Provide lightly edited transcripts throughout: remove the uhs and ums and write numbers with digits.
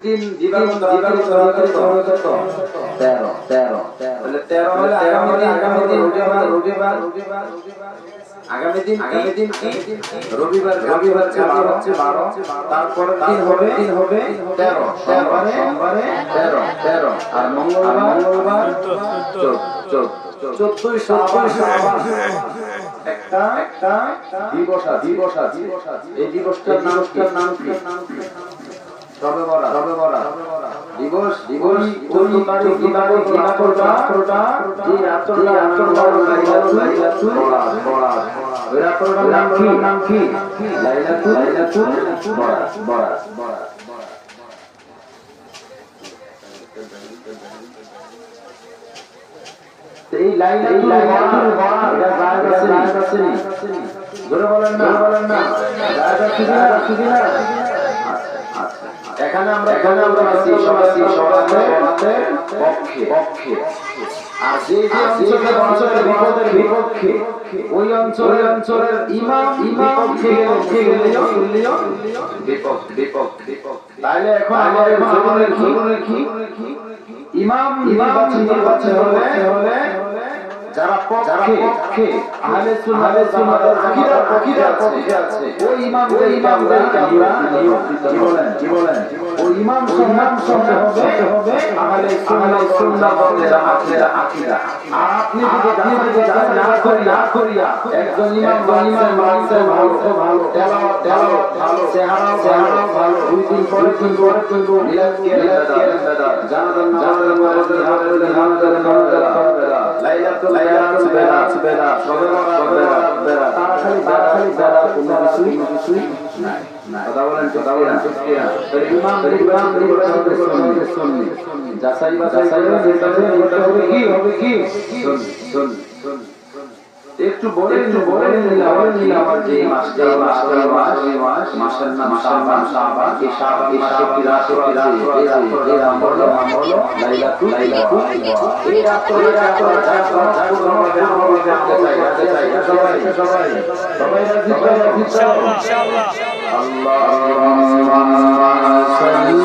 তিন দিবাগত কত 13 তাহলে 13 হলে আগামী দিন রবিবার আগামী দিন কি রবিবার খেলা হচ্ছে 12 তারপরে দিন হবে 13 সোমবারে 13 আর মঙ্গলবার 14 শাবান একটা দিবস এই দিবসটার নাম কি শবে বরাত দিবস 14 তারিখ দিবাগতটা যে রাতটা লাইলাতুল ওই রাতটার নাম কি লাইলাতুল বরাত এই লাইলাতুল বরাত এটা জায়েজ আছে নি জোরে বলেন না জায়েজ আছে কিনা এখানে আমরা আছি সবাই পক্ষে আর যে অঞ্চলের বিপক্ষে ওই অঞ্চলের ইমাম বিপক্ষে গেলেও বিপক্ষে তাইলে এখন আমাদের জীবনের কি ইমাম নির্বাচন হলে যারা পক্ষে আহলে সুন্নাতের আকীদার পক্ষে আছে ওই ইমামদেরকে আমরা কি বলেন ওই ইমাম সম্মান হবে আহলে সুন্নাতের আকীদা আর আপনি যদি না করিয়া একজন ইমাম মানছে ভালো তেলাওয়াত ভালো চেহারা ভালো দুই দিন পরে মিলাদ জানাজান লাইলাতুল বেলা শবে বরাত তারা খালি বেলা কোনো কিছুই নাই কথা বলেন ইমাম সুন্নি যাচাই বাছাই হবে কি সুন্নি একটু বলে নিলাম আমার যে মাসের নাম শাবান এই মাসে কি রাত আছে এই নাম হলো লাইলাতুল এই রাতটা সবাই ইনশাআল্লাহ আল্লাহুম্মা সাল্লি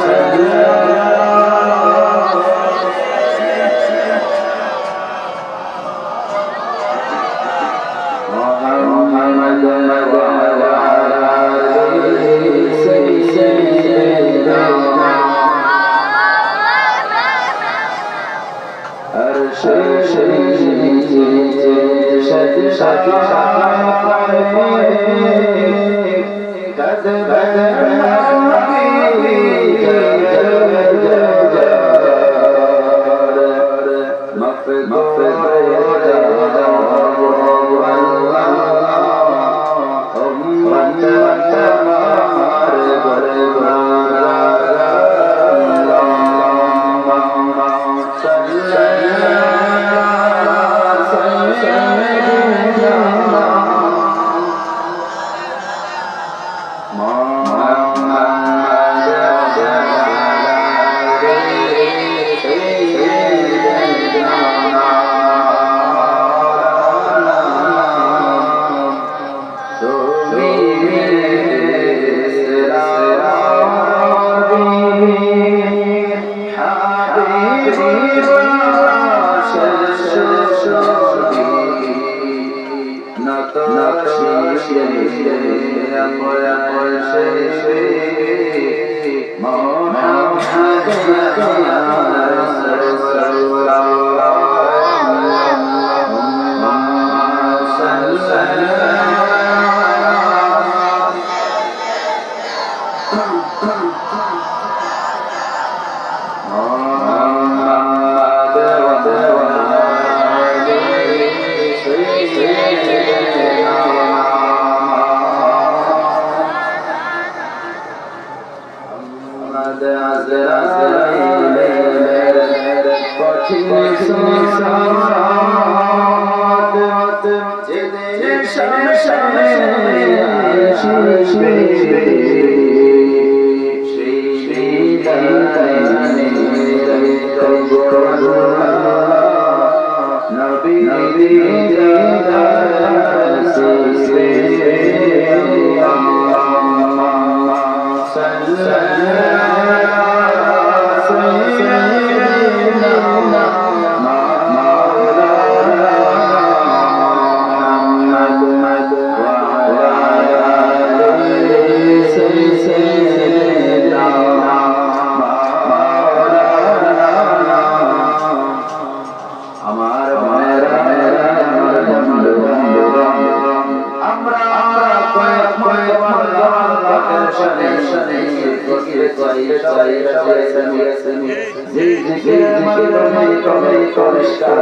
যে জিকিরের মাধ্যমে তুমি পরিষ্কার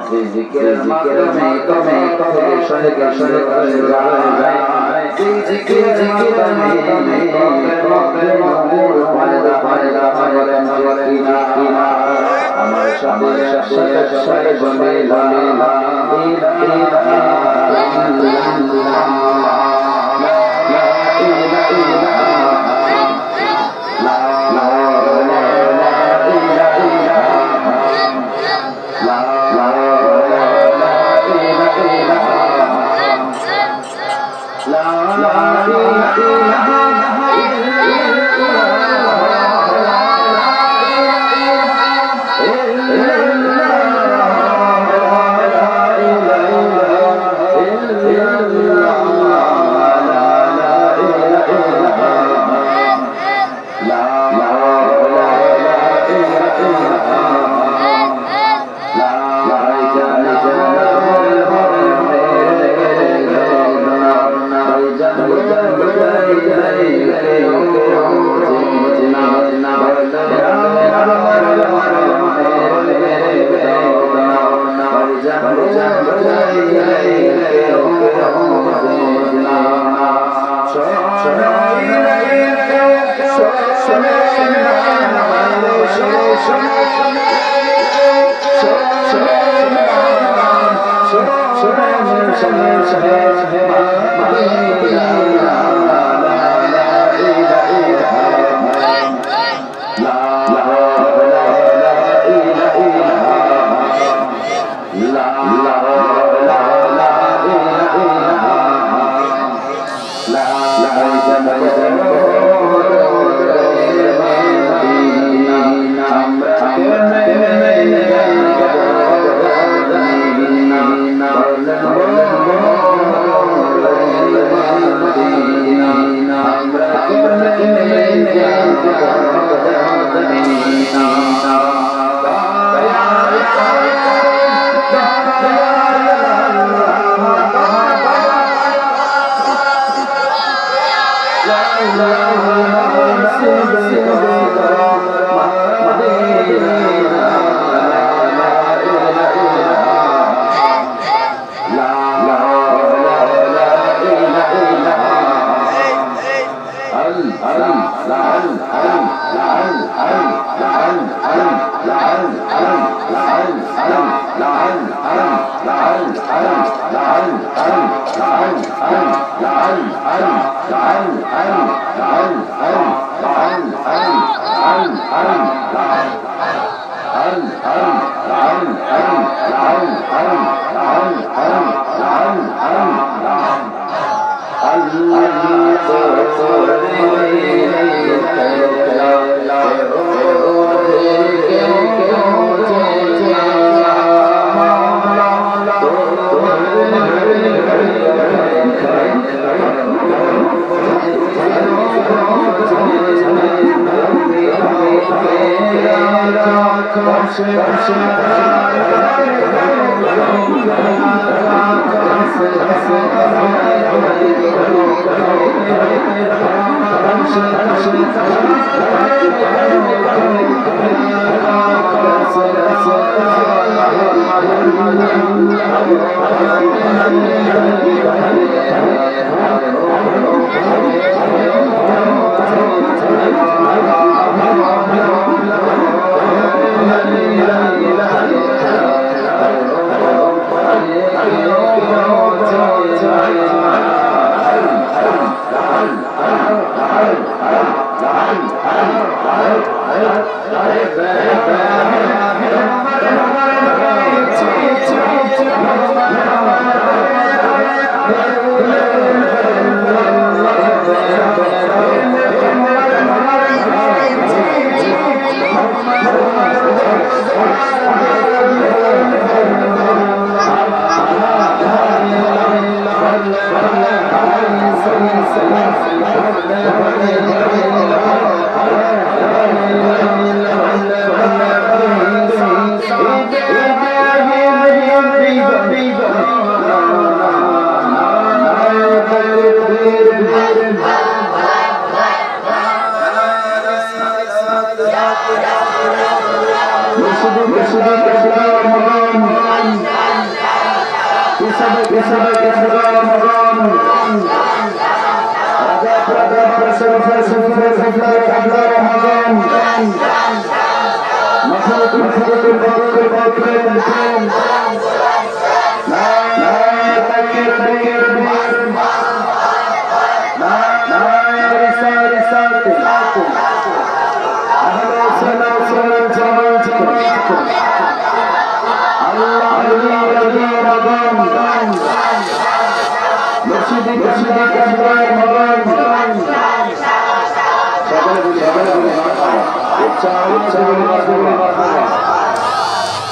যে জিকিরের মাধ্যমে তুমি থেকে শুনে যায় যে জিকিরের মাধ্যমে পাপের নূর পয়দা করেন কিনা আমার সাথে সাথে বলে লা ইলাহা ইল্লাল্লাহ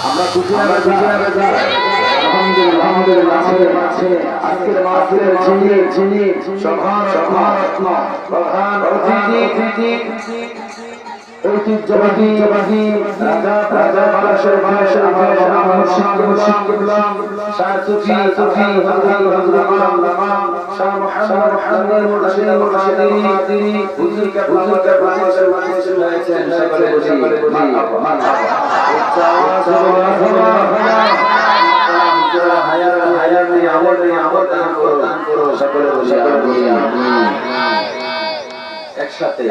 আমরা খুশি আলহামদুলিল্লাহ আজকের মাহফিলের যিনি সভারত্ন প্রধান অতিথি ঐতিহ্যবাহী রাজা মানুষের মুর্শিদুল্লাহ শাহ সুফি হযরত আল্লামা শাহ মুহাম্মদ মুর্শিদি হুজুর কে হয়েছেন সকলে বলি মারহাবা হায়ার নেই আমল দান করো সকলে বলি একসাথে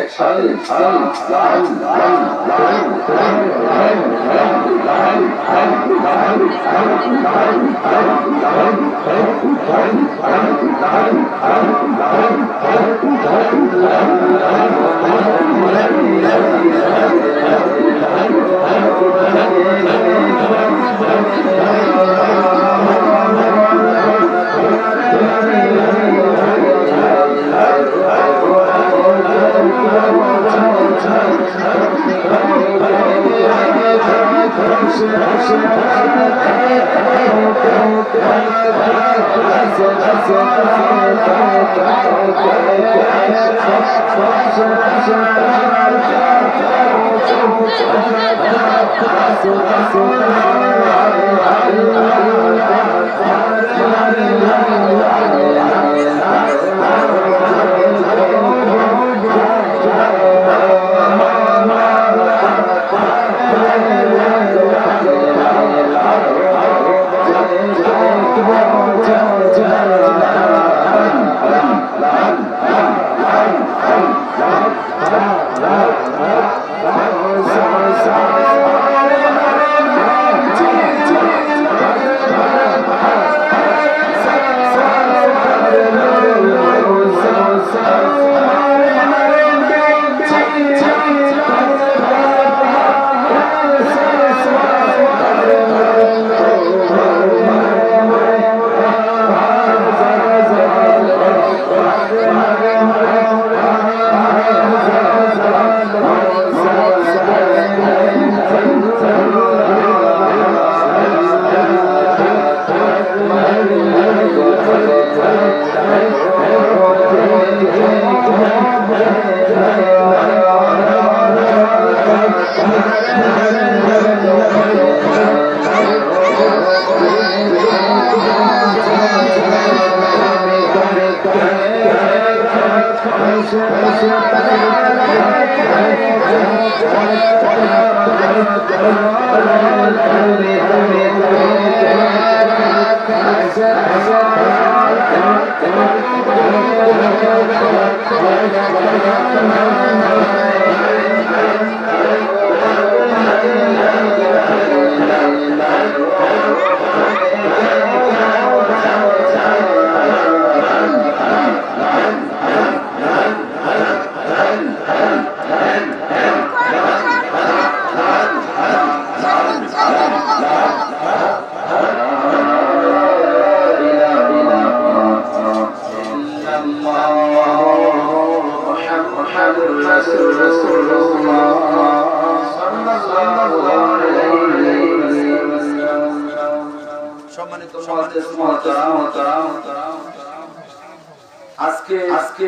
আজকে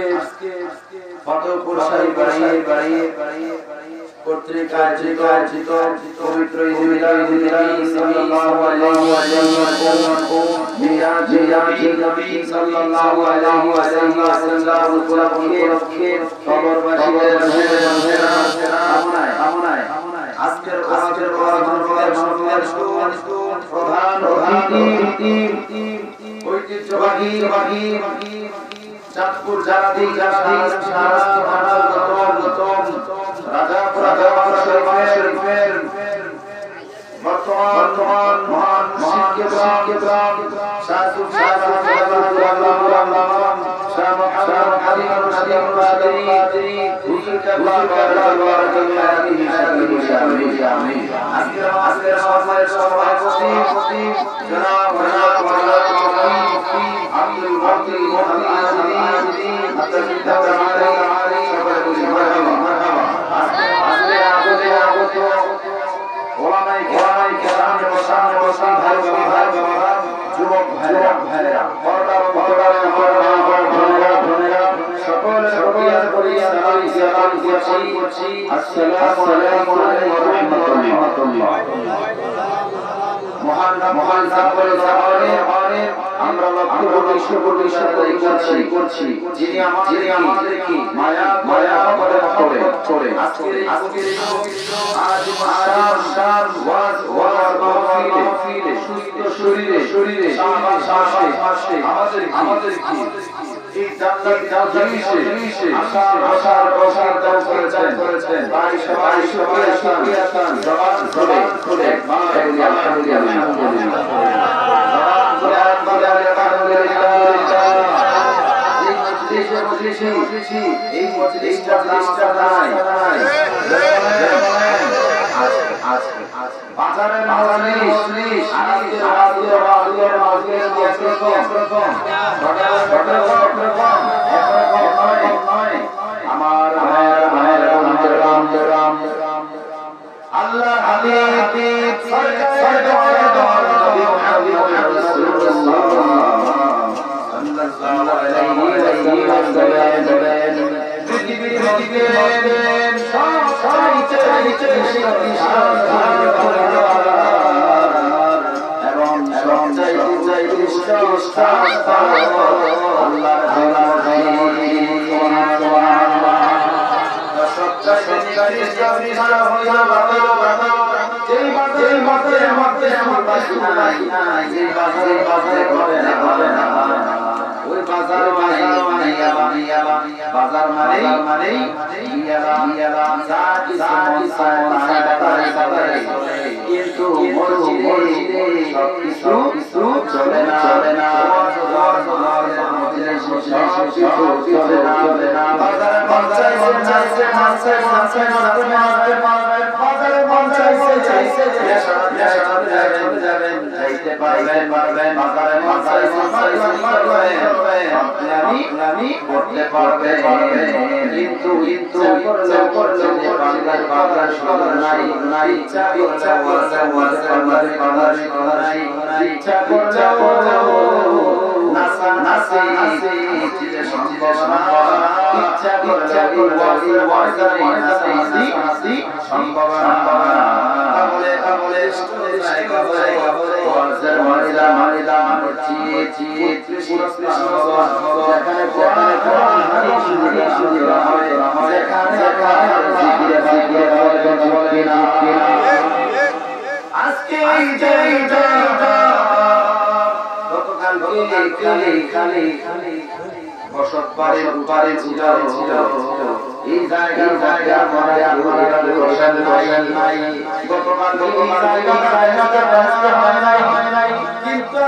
ফতেহপুর শাহী বাড়িয়ে কর্তৃক আয়োজিত পবিত্র ঈদুল নবী সাল্লাল্লাহু আলাইহি ওয়াসাল্লাম মিরাজ নবী সাল্লাল্লাহু আলাইহি ওয়াসাল্লাম উপলক্ষে খবরবাসীদের কামনায় দিনাজপুর জালাদি রাজাপুর শরীফের বর্তমান মহান শিক্ষক শাসুক যুবক ভাইরা আসসালামু আলাইকুম ওয়া রাহমাতুল্লাহ। মহান সাগরে আমরা লক্ষ্য করছি যিনি আমাদেরকে মায়া করে আজকের আজ মাহফিলে সুস্থ শরীরে শ্বাসে আমাদেরকে এই জান্নাতে আশার দান করেছেন। তাই সবাই শুকরিয়া আছেন জবান খুলে আলহামদুলিল্লাহ। এই মজলিসটা নাই বাজারের মজলিস আমার আল্লাহ হাবিব বাজার মানে কিন্তু সবকিছু চলে না করতে পারবে কিন্তু ইচ্ছা বসত পারে ছিল এই জায়গা বসেন নাই গতকাল কিন্তু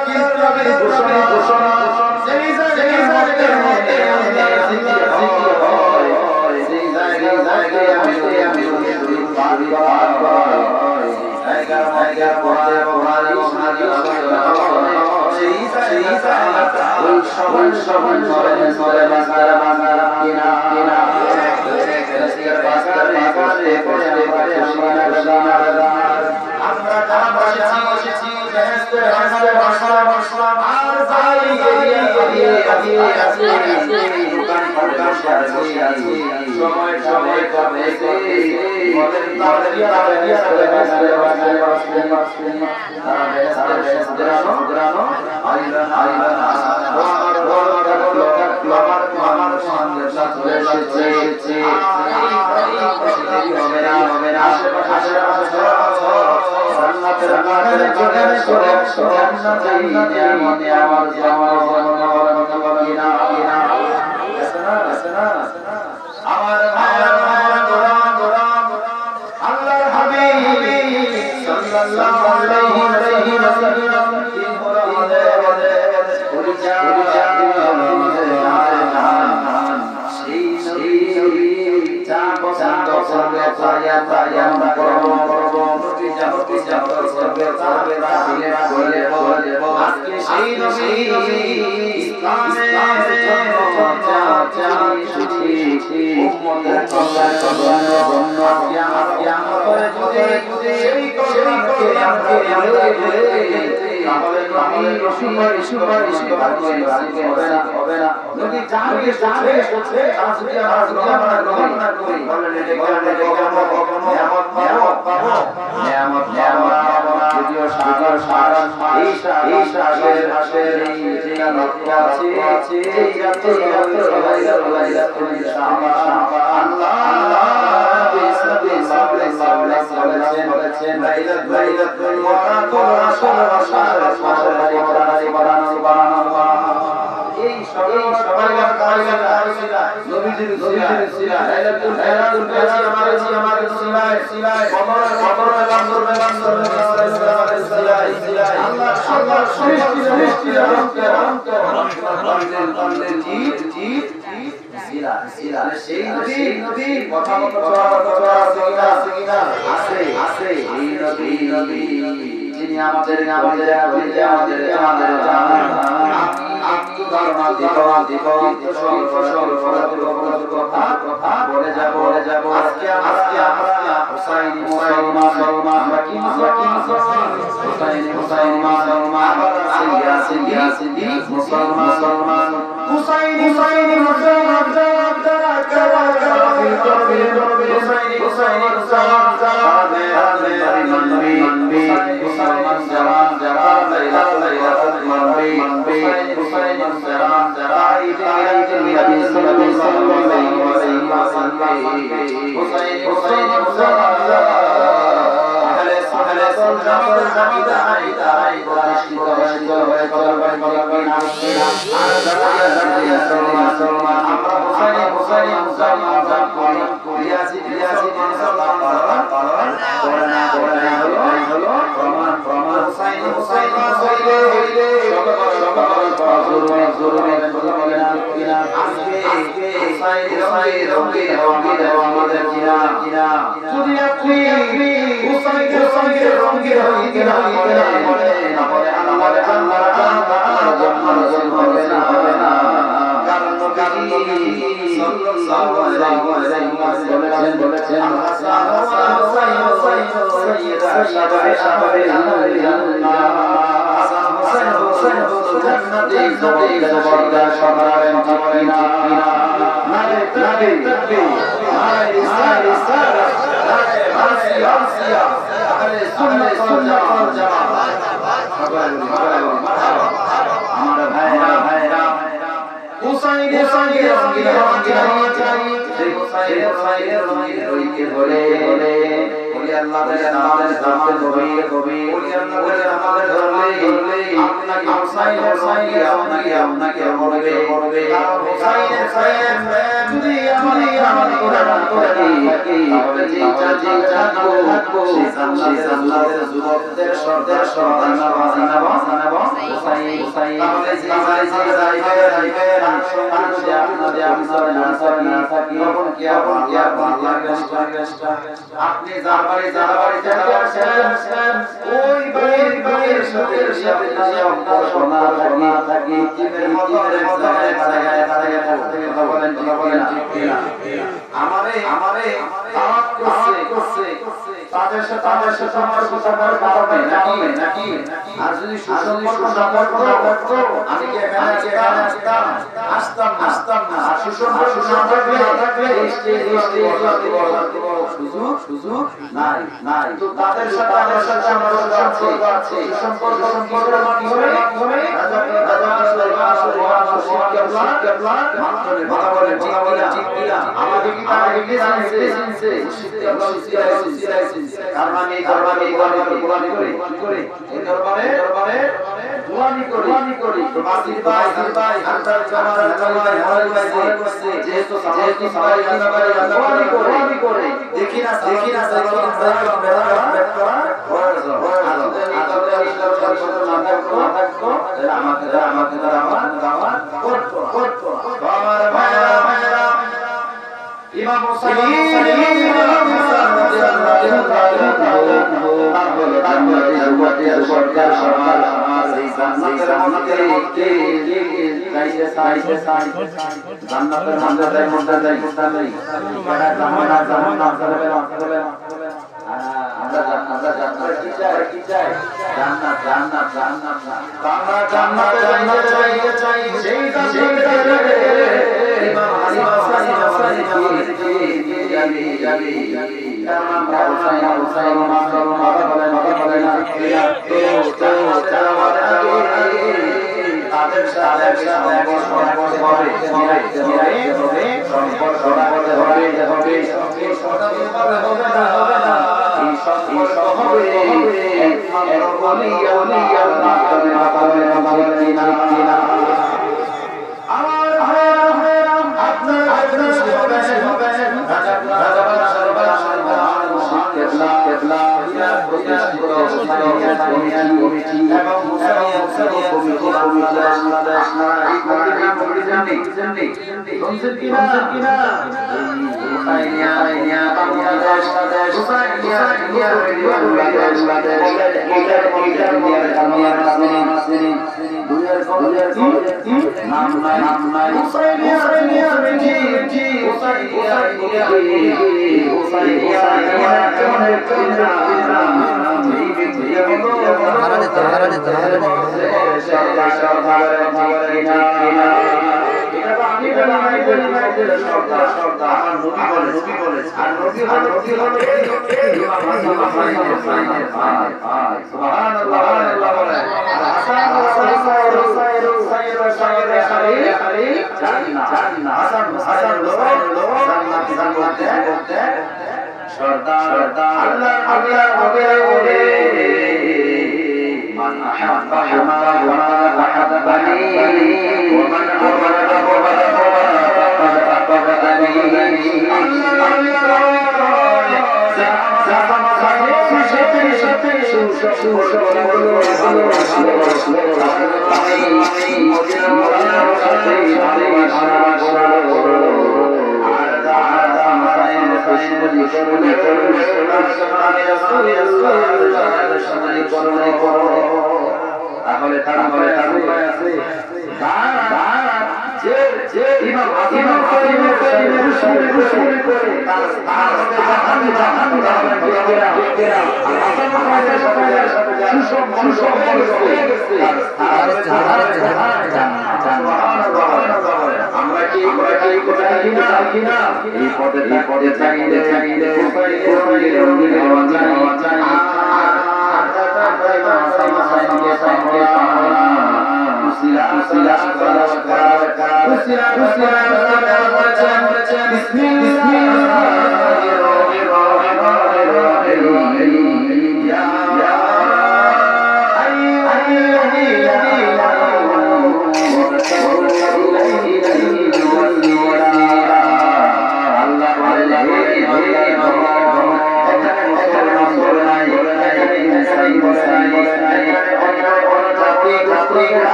সাল্লাল্লাহু আলাইহি ওয়াসাল্লাম কি বলে গোলামি করি তো বাসির ভাই আন্দার জামার মনে করছে যেহেতু সবাই গোলামি করে দেখি না ইমাম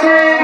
Hey,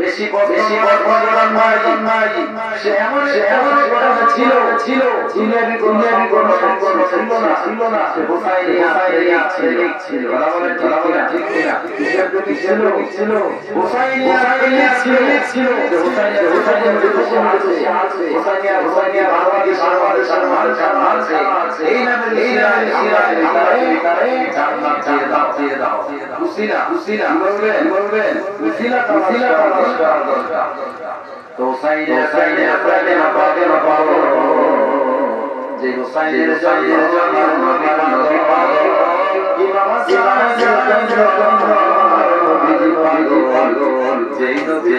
বেশি সে এমন ছিল ছিল দুনিয়াবি কোন সম্পর্ক ছিল না সে ছিল ঠিক কিনা ছিল তো হুসাইনের আপনাদের নবাবে নবাবো যে হুসাইনের জন্য নবী পাগল ইমাম হাসান পাগল যেই নবী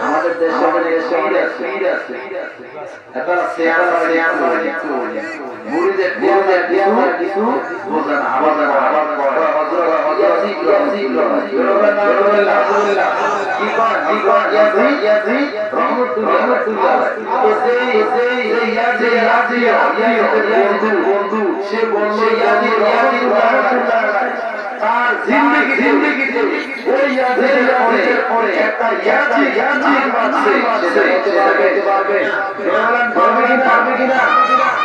আমাদের দেশে অনেক শহীদ আছে মুড়িদের কিছু বোঝা না বন্ধু সে বলছে তার জিন্দেগিতে ওই ইয়াদের পরে একটা ইয়াজিদ আছে সেটা বলতে পারবে কিনা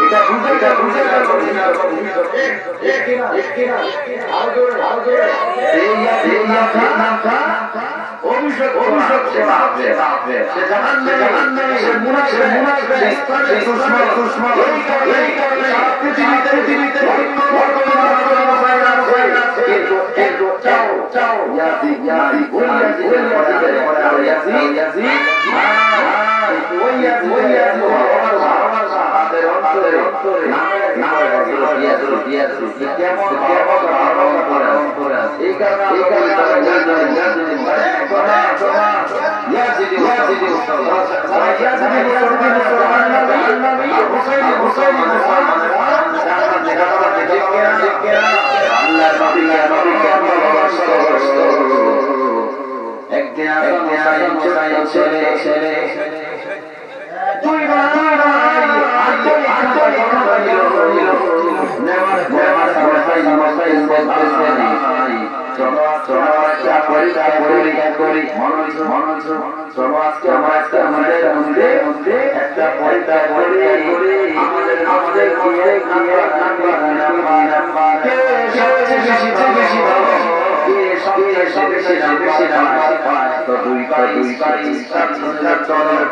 এটা বুঝে গেল কিনা আর জোরে এই ইয়াজিদ নামটা অভিষেক সে জাহান্নামী সে মুনাফিক দুশমন এই কারণে পৃথিবীতে একটা পরীক্ষা করি মনোযোগ চলো আজকে আমাদের মধ্যে একটা পরীক্ষা করি আমাদের বেশি ভালো বেশি নাম্বার পায় তো দুই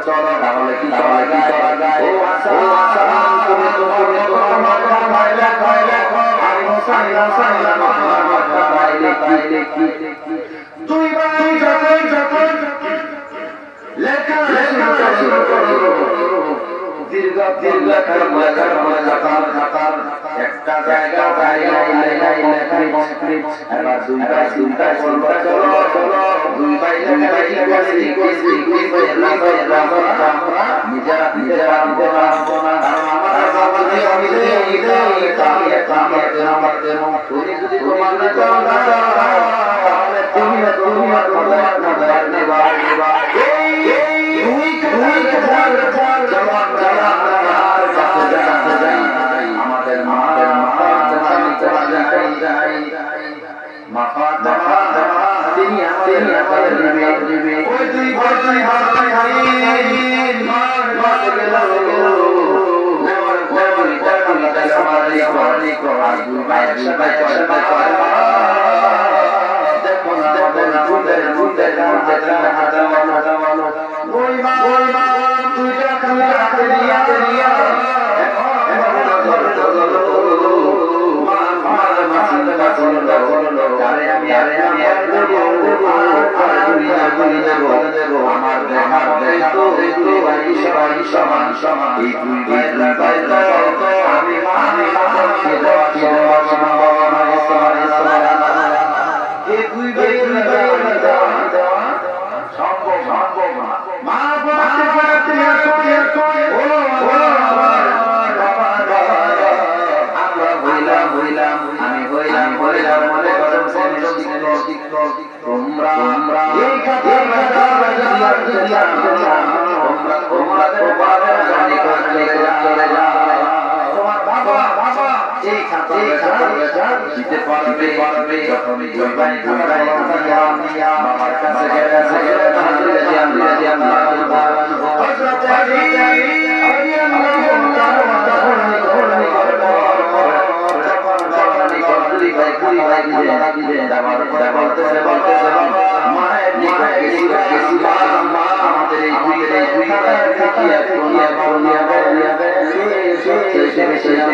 চলো তাহলে কি করা যায় ও আচ্ছা তুমি তোমার দুই ভাই যতই লেখা শুরু করো দীর্ঘ একটা জায়গা এবার দুই ভাই চিন্তা করবো চলো দুই ভাই নিজেরা দিতে পারবে যখন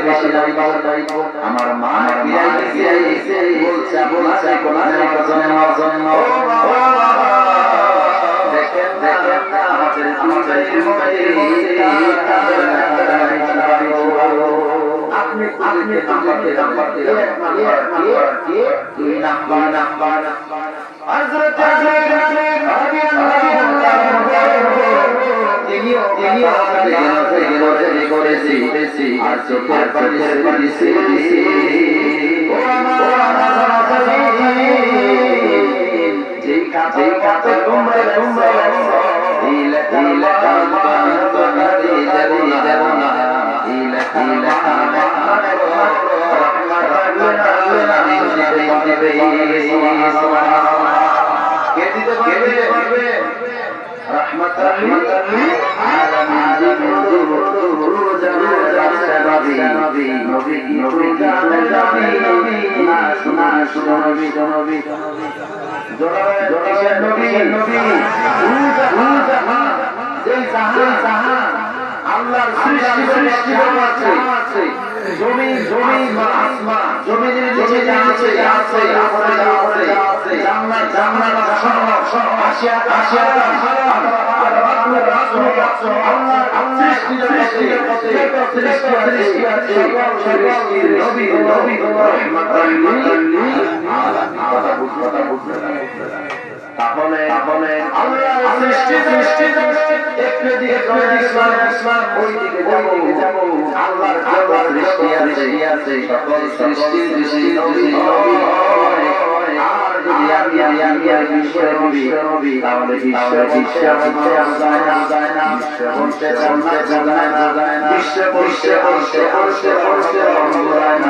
বাবার কাছে আমার মা বলছে আপনি নাম্বার হযরত করেছি আর চোখের পানি দিছি যেই কাছে তোমরা আল্লাহর সৃষ্টি আছে জমি আসমান জমির নিচে যা আছে জান্নাত আসিয়া আর আল্লাহর সৃষ্টি আছে নবী রহমাতাল লিল তাহলে আল্লাহর সৃষ্টি একটু দিকে ইসলাম ওই দিকে যাব আল্লাহর সৃষ্টি আছে সকল সৃষ্টি নবী আর যদি আমি বিশ্ব নবী তাহলে বিশ্ব যায় না বলতে যায় না বিশ্ব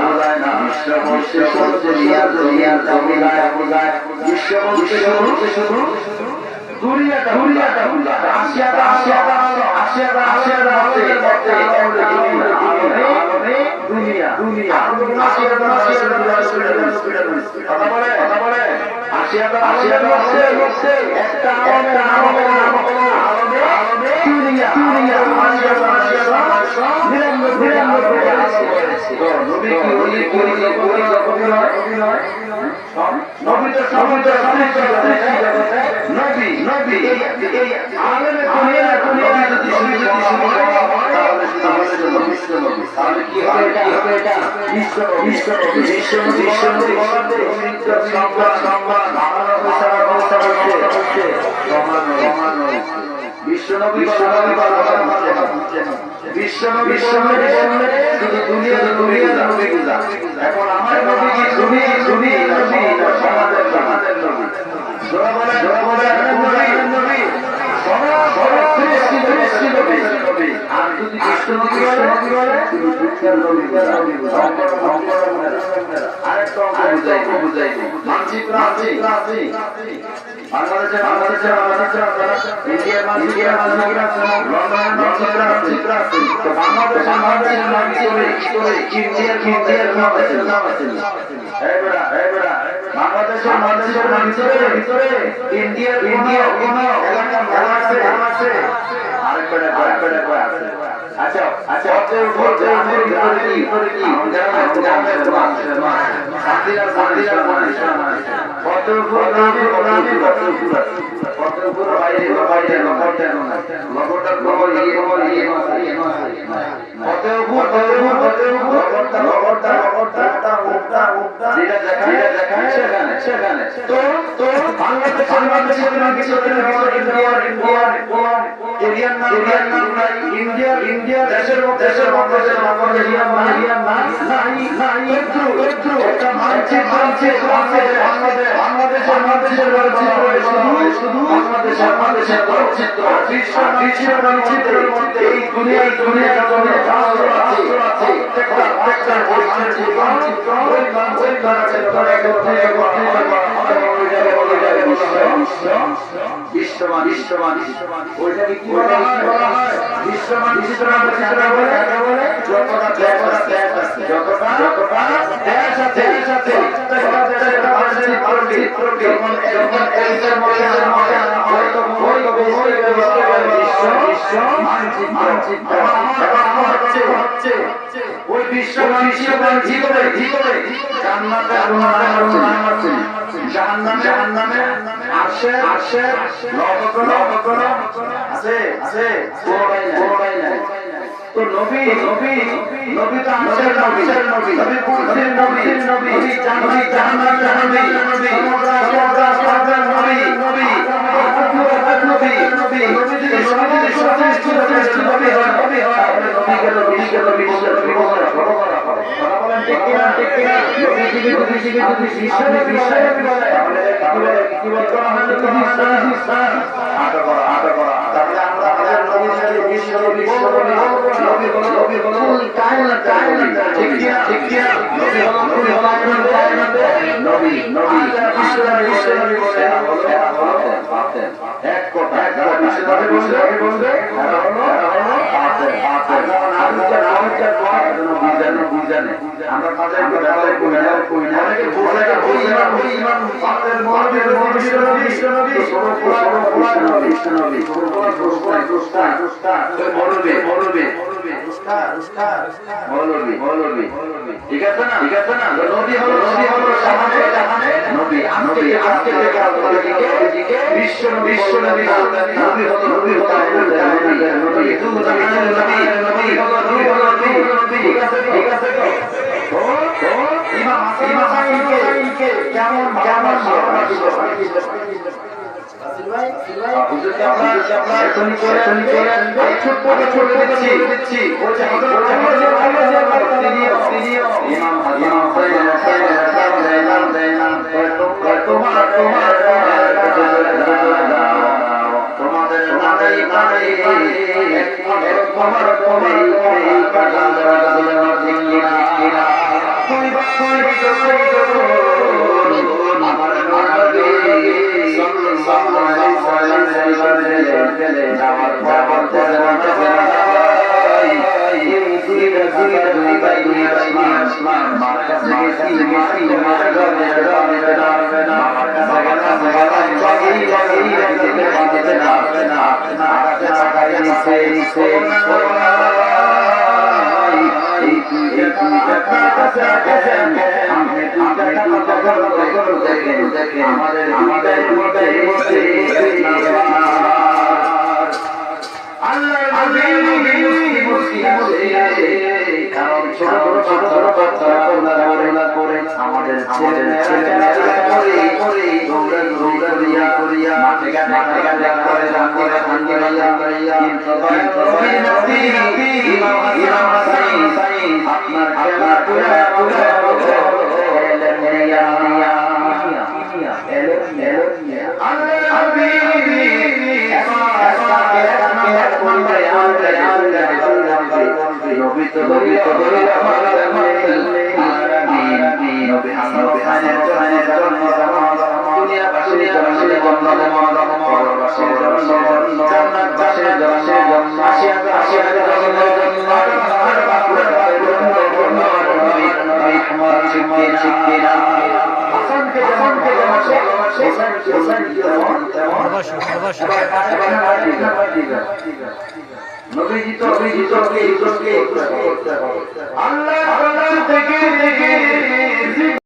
যায় না বিশ্ব শুধু দুনিয়াটা আসিয়াটা দুনিয়া কথা বলে আসিয়াটা একটা বিশ্বনবী শুধু দুনিয়া এখন আমার নবী কি দুনিয়া সমাজের নবী আর যদি বিশ্বনবী বলে আরেকটা বুঝাই মানচিত্র আছে বাংলাদেশের ইন্ডিয়ার মানচিত্র আছে লন্ডনের মানচিত্র আছে তো বাংলাদেশের মানচিত্র ইন্ডিয়ার নাম আছে বাংলাদেশের মানচিত্রের ভিতরে ইন্ডিয়ার কোন এলাকার নাম আছে আরেকটা আছে আচ্ছা ইন্ডিয়া দেশের এই দুনিয়ায় বিশ্বমান ওইটাকে কি বলা হয় বিশ্বমান বলে যতটা দেশ আছে ওই বিশ্বমান ভিতরে জান্নাতের নাম আছে জাহান্নামে আসে নবকর আছে তো নবী তো আসের নবী কুরসির নবী জাহান্নামের নবী ঠিক আছে না নবী হলো নবী আজকে বিশ্ব নবী তোমাদের আমার নবী সাল্লাল্লাহু আলাইহি ওয়াসাল্লাম আমার পরবর্তী কারণ ছোট ছোট বাচ্চারা করে আমাদের ছেলেমেয়েরা করিয়া মাঠে ঘাটে করে আল্লাহ থেকে